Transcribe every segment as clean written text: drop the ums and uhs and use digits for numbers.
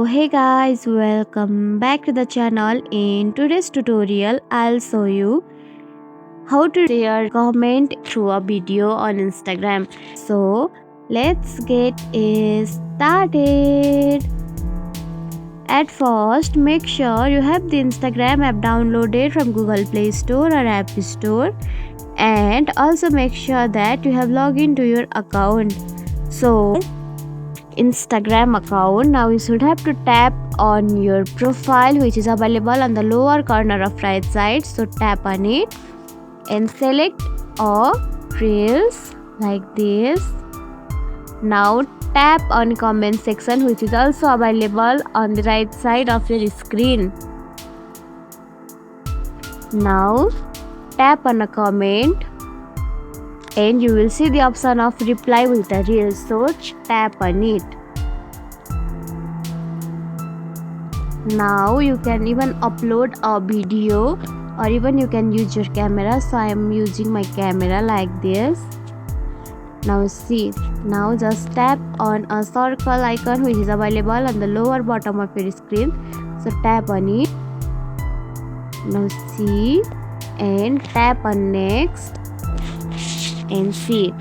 Hey guys, welcome back to the channel. In today's tutorial I'll show you how to share comment through a video on Instagram. So let's get it started. At first, make sure you have the Instagram app downloaded from Google Play Store or App Store, and also make sure that you have logged into your account. So Instagram account, now you should have to tap on your profile, which is available on the lower corner of right side. So tap on it and select all reels like this. Now tap on comment section, which is also available on the right side of your screen. Now tap on a comment and you will see the option of reply with a reel, so tap on it. Now you can even upload a video, or even you can use your camera. So I am using my camera like this. Now see, now just tap on a circle icon which is available on the lower bottom of your screen. So tap on it. Now see, and tap on next and see,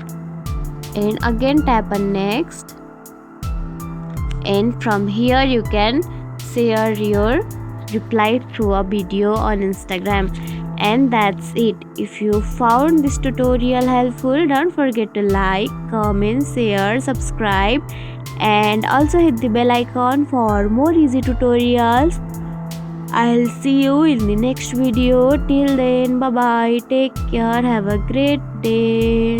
and again tap on next, and from here you can share your reply through a video on Instagram. And that's it. If you found this tutorial helpful, don't forget to like, comment, share, subscribe, and also hit the bell icon for more easy tutorials. I'll see you in the next video. Till then, bye bye, take care, have a great day.